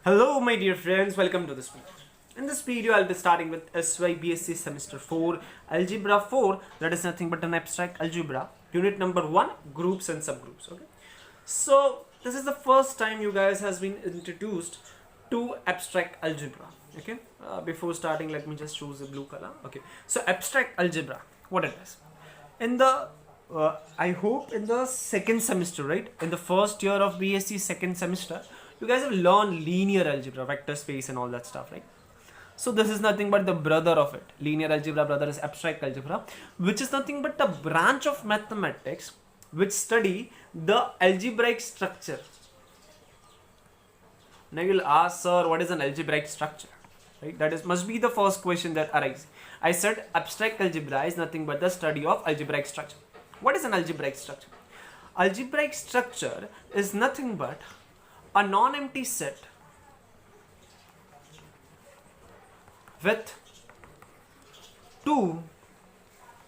Hello my dear friends, welcome to this video. In this video I'll be starting with SY BSc semester 4 Algebra 4, that is nothing but an abstract algebra, unit number 1, groups and subgroups. Okay, so this is the first time you guys has been introduced to abstract algebra. Okay, before starting let me just choose the blue color. Okay, so abstract algebra, what it is in the I hope in the second semester, right? In the first year of BSc second semester, you guys have learned linear algebra, vector space and all that stuff, right? So this is nothing but the brother of it. Linear algebra brother is abstract algebra, which is nothing but a branch of mathematics which study the algebraic structure. Now you'll ask, sir, what is an algebraic structure? Right? That is must be the first question that arises. I said abstract algebra is nothing but the study of algebraic structure. What is an algebraic structure? Algebraic structure is nothing but a non-empty set with two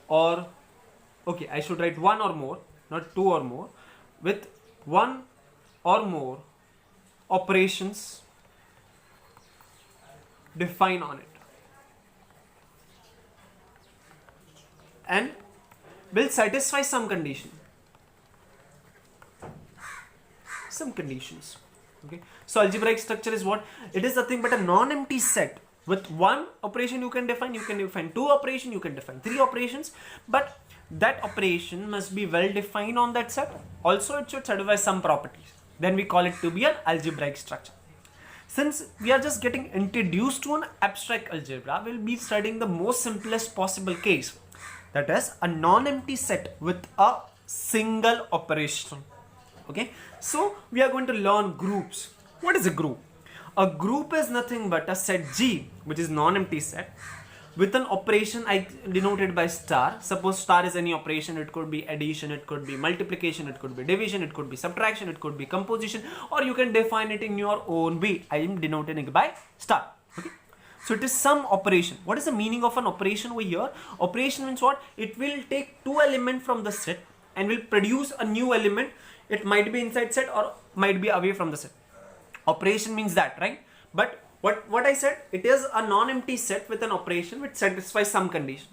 or, okay, I should write one or more, not two or more, with one or more operations defined on it and will satisfy some condition, some conditions. Okay, so algebraic structure is what? It is nothing but a non-empty set with one operation you can define two operations, you can define three operations, but that operation must be well defined on that set. Also it should satisfy some properties. Then we call it to be an algebraic structure. Since we are just getting introduced to an abstract algebra, we'll be studying the most simplest possible case. That is a non-empty set with a single operation. Okay, so we are going to learn groups. What is a group? A group is nothing but a set G, which is non-empty set, with an operation I denoted by star. Suppose star is any operation. It could be addition, it could be multiplication, it could be division, it could be subtraction, it could be composition, or you can define it in your own way. I am denoting it by star. Okay, so it is some operation. What is the meaning of an operation over here? Operation means what? It will take two elements from the set and will produce a new element. It might be inside set or might be away from the set. Operation means that, right? But what I said, it is a non-empty set with an operation which satisfies some condition.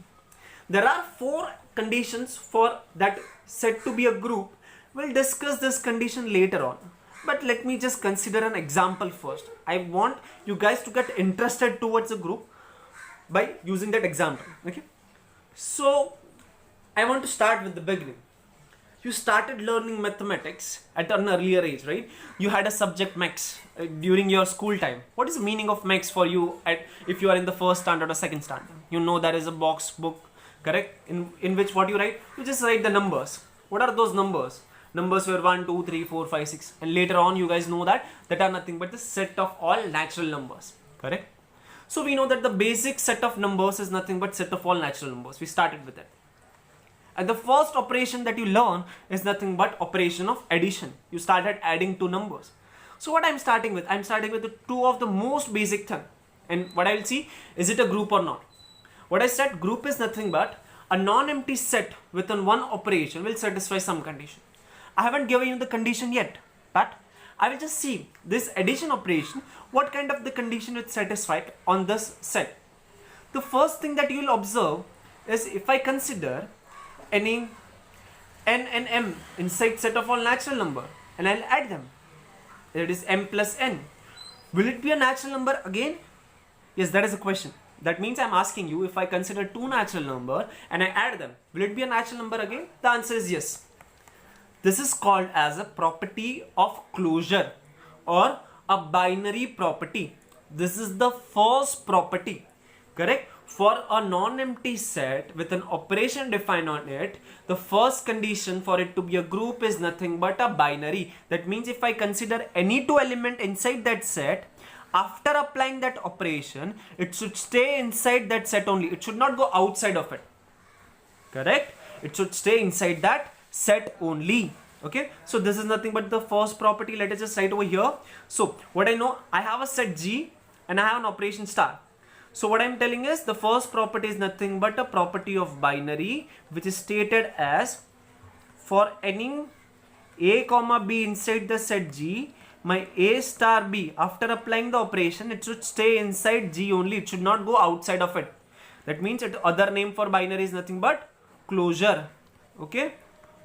There are four conditions for that set to be a group. We'll discuss this condition later on. But let me just consider an example first. I want you guys to get interested towards a group by using that example. Okay, so I want to start with the beginning. You started learning mathematics at an earlier age, right? You had a subject max during your school time. What is the meaning of max for you if you are in the first standard or second standard? You know there is a box book, correct? In which what you write? You just write the numbers. What are those numbers? Numbers were 1, 2, 3, 4, 5, 6. And later on you guys know that are nothing but the set of all natural numbers, correct? So we know that the basic set of numbers is nothing but set of all natural numbers. We started with that. And the first operation that you learn is nothing but operation of addition. You started adding two numbers. So what I'm starting with? I'm starting with the two of the most basic thing. And what I will see, is it a group or not? What I said, group is nothing but a non-empty set within one operation will satisfy some condition. I haven't given you the condition yet, but I will just see this addition operation, what kind of the condition is satisfied on this set. The first thing that you will observe is if I consider any n and m inside set of all natural number and I'll add them, it is m plus n. Will it be a natural number again? Yes, that is the question. That means I'm asking you, if I consider two natural number and I add them, will it be a natural number again? The answer is yes. This is called as a property of closure or a binary property. This is the first property, correct? For a non-empty set with an operation defined on it, the first condition for it to be a group is nothing but a binary. That means if I consider any two element inside that set, after applying that operation, it should stay inside that set only. It should not go outside of it, correct? It should stay inside that set only. Okay, so this is nothing but the first property. Let us just write over here. So what I know, I have a set G and I have an operation star. So what I'm telling is the first property is nothing but a property of binary, which is stated as for any a comma b inside the set G, my A star B, after applying the operation, it should stay inside G only. It should not go outside of it. That means other name for binary is nothing but closure. Okay,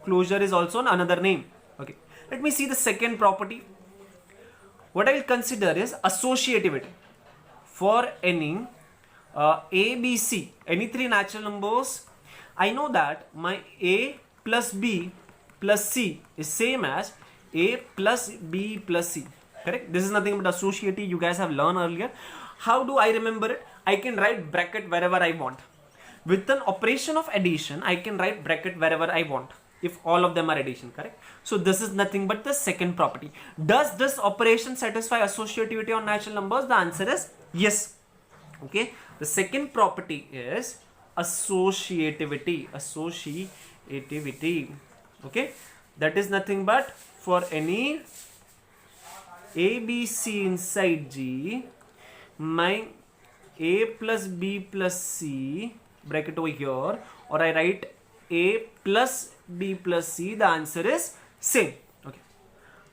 closure is also another name. Okay, let me see the second property. What I will consider is associativity. For any A, B, C, any three natural numbers, I know that my A plus B plus C is same as A plus B plus C. Correct? This is nothing but associative. You guys have learned earlier. How do I remember it? I can write bracket wherever I want. With an operation of addition, I can write bracket wherever I want, if all of them are addition, correct? So this is nothing but the second property. Does this operation satisfy associativity on natural numbers? The answer is yes. Okay, the second property is associativity. Associativity. Okay, that is nothing but for any A, B, C inside G, my A plus B plus C, bracket over here, or I write A plus B plus C, the answer is same. Okay.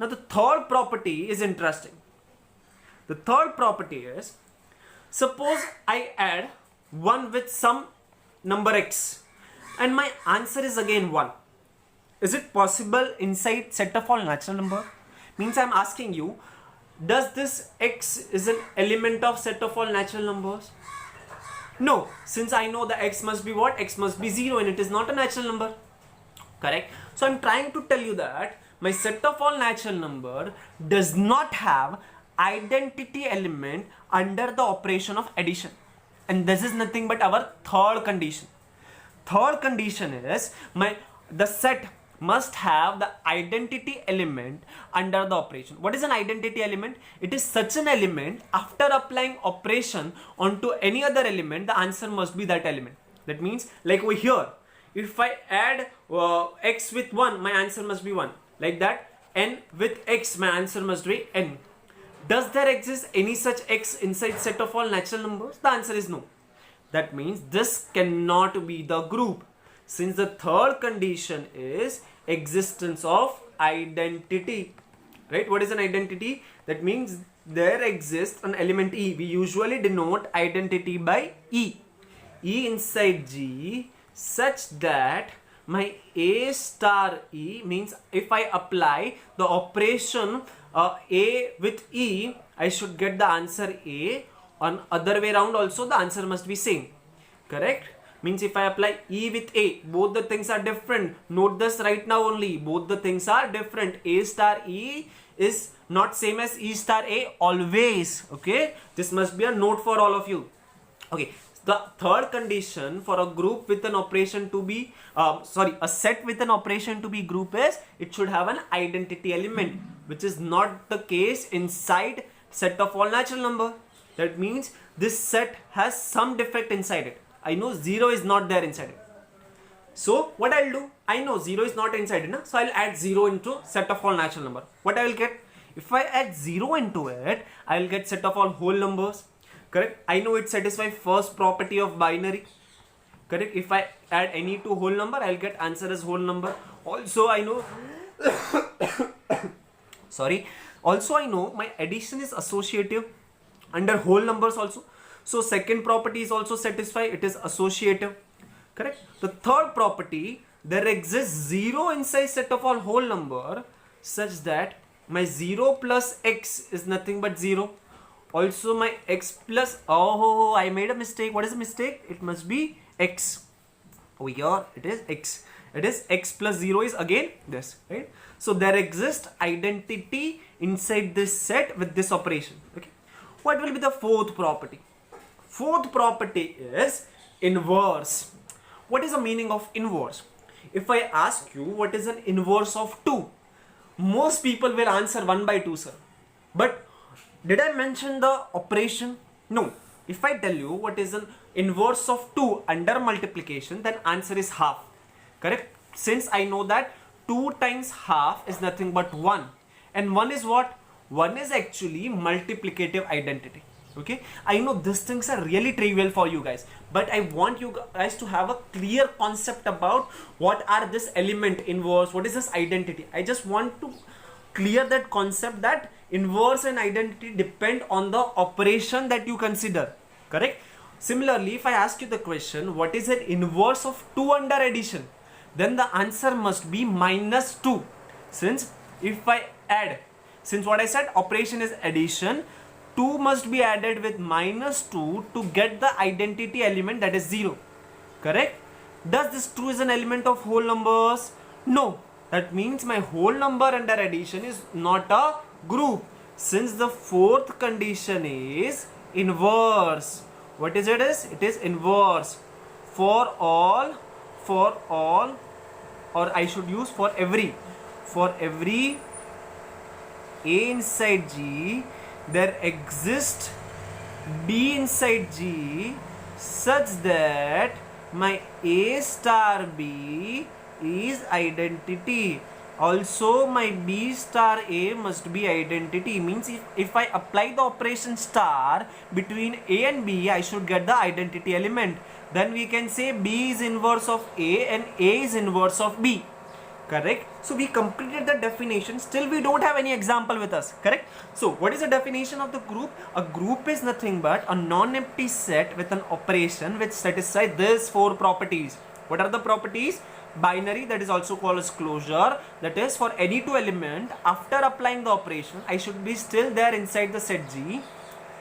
Now the third property is interesting. The third property is, suppose I add 1 with some number x and my answer is again 1. Is it possible inside set of all natural number? Means I am asking you, does this x is an element of set of all natural numbers? No, since I know the x must be what? X must be 0 and it is not a natural number. Correct? So I am trying to tell you that my set of all natural number does not have identity element under the operation of addition. And this is nothing but our third condition. Third condition is the set must have the identity element under the operation. What is an identity element? It is such an element, after applying operation onto any other element, the answer must be that element. That means, like over here, if I add x with 1, my answer must be 1. Like that, n with x, my answer must be n. Does there exist any such x inside set of all natural numbers? The answer is no. That means this cannot be the group, since the third condition is existence of identity. Right? What is an identity? That means there exists an element E. We usually denote identity by E. E inside G such that my A star E means if I apply the operation A with E, I should get the answer A. On other way around also the answer must be same. Correct? Means if I apply E with A, both the things are different. Note this right now only. Both the things are different. A star E is not same as E star A always. Okay? This must be a note for all of you. Okay. The third condition for a group with an operation to be, a set with an operation to be group is, it should have an identity element, which is not the case inside set of all natural number. That means this set has some defect inside it. I know 0 is not there inside it. So what I'll do, I know 0 is not inside it, na? So I'll add 0 into set of all natural number. What I will get? If I add 0 into it, I will get set of all whole numbers. Correct? I know it satisfies first property of binary. Correct? If I add any two whole number, I'll get answer as whole number. Also I know sorry. Also I know my addition is associative under whole numbers also. So second property is also satisfied. It is associative. Correct? The third property, there exists 0 inside set of all whole number such that my 0 plus x is nothing but 0. Also my x plus, oh, I made a mistake. What is the mistake? It must be x. Over here it is x. It is x plus 0 is again this, right? So there exists identity inside this set with this operation. Okay. What will be the fourth property? Fourth property is inverse. What is the meaning of inverse? If I ask you what is an inverse of 2, most people will answer 1 by 2, sir. But did I mention the operation? No. If I tell you what is an inverse of 2 under multiplication, then answer is half. Correct? Since I know that 2 times half is nothing but 1. And 1 is what? 1 is actually multiplicative identity. Okay? I know these things are really trivial for you guys. But I want you guys to have a clear concept about what are this element inverse, what is this identity. I just want to clear that concept that inverse and identity depend on the operation that you consider, correct? Similarly, if I ask you the question, what is an inverse of 2 under addition? Then the answer must be minus 2. Since if I add, since what I said, operation is addition, 2 must be added with minus 2 to get the identity element, that is 0. Correct? Does this 2 is an element of whole numbers? No. That means my whole number under addition is not a group. Since the fourth condition is inverse. What is it? It is inverse. For all, or I should use for every A inside G, there exists B inside G such that my A star B is identity. Also my B star A must be identity. Means if I apply the operation star between A and B, I should get the identity element. Then we can say B is inverse of A and A is inverse of B. Correct? So we completed the definition. Still we don't have any example with us. Correct? So what is the definition of the group? A group is nothing but a non-empty set with an operation which satisfies these 4 properties. What are the properties? Binary, that is also called as closure. That is, for any 2 element, after applying the operation, I should be still there inside the set G.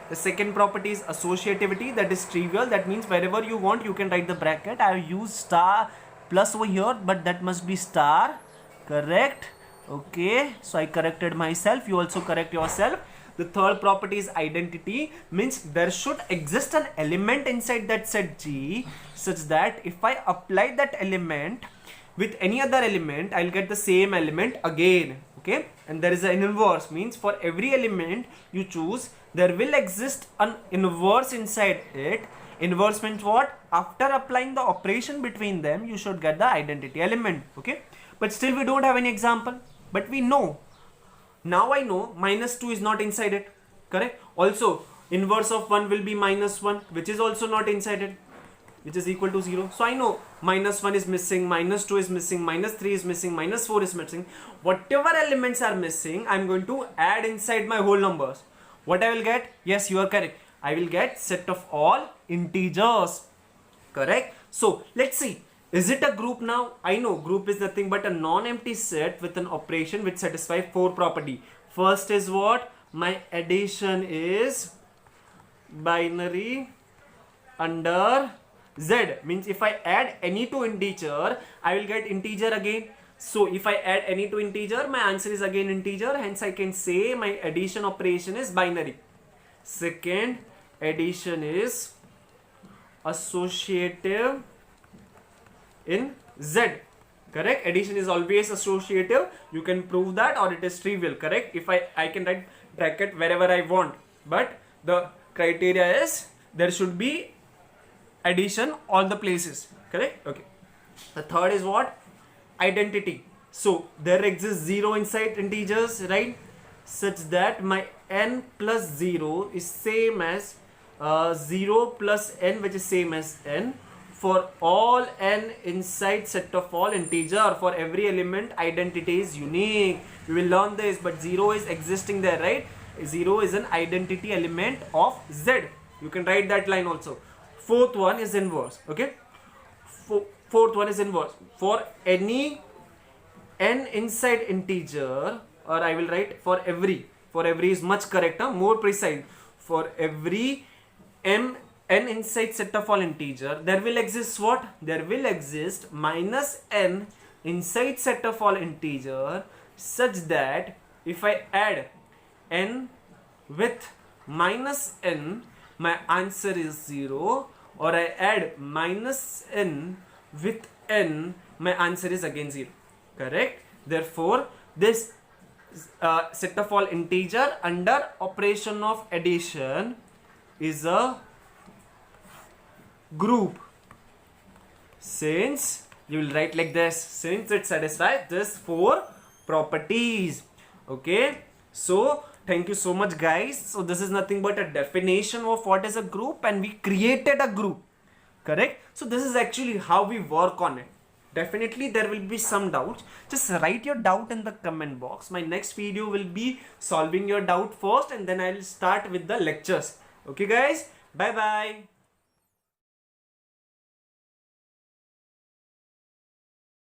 The second property is associativity, that is trivial. That means wherever you want, you can write the bracket. I have used star plus over here, but that must be star. Correct? Okay, so I corrected myself. You also correct yourself. The third property is identity, means there should exist an element inside that set G such that if I apply that element with any other element, I'll get the same element again. Okay, and there is an inverse, means for every element you choose, there will exist an inverse inside it. Inverse means what? After applying the operation between them, you should get the identity element. Okay, but still we don't have any example, but we know. Now I know minus 2 is not inside it. Correct? Also, inverse of 1 will be minus 1, which is also not inside it, which is equal to 0. So I know minus 1 is missing, minus 2 is missing, minus 3 is missing, minus 4 is missing. Whatever elements are missing, I'm going to add inside my whole numbers. What I will get? Yes, you are correct. I will get set of all integers. Correct? So let's see. Is it a group now? I know group is nothing but a non-empty set with an operation which satisfies 4 property. First is what? My addition is binary under Z. Means if I add any 2 integer, I will get integer again. So if I add any 2 integer, my answer is again integer. Hence I can say my addition operation is binary. Second, addition is associative in Z. Correct? Addition is always associative. You can prove that, or it is trivial. Correct? If I can write bracket wherever I want, but the criteria is there should be addition all the places. Correct? Okay. The third is what? Identity. So there exists 0 inside integers, right? Such that my n plus 0 is same as 0 plus n, which is same as n. For all n inside set of all integer, or for every element, identity is unique. We will learn this, but 0 is existing there, right? 0 is an identity element of Z. You can write that line also. Fourth one is inverse. Okay. Fourth one is inverse. For any n inside integer, or I will write for every is much correcter, more precise. For every n inside set of all integer, there will exist what? There will exist minus n inside set of all integer, such that if I add n with minus n, my answer is 0, or I add minus n with n, my answer is again 0. Correct? Therefore, this set of all integer under operation of addition is a group, since you will write like this, since it satisfies these 4 properties. Okay, so thank you so much guys. So this is nothing but a definition of what is a group, and we created a group. Correct? So this is actually how we work on it. Definitely there will be some doubts. Just write your doubt in the comment box. My next video will be solving your doubt first, and then I'll start with the lectures. Okay guys, bye bye.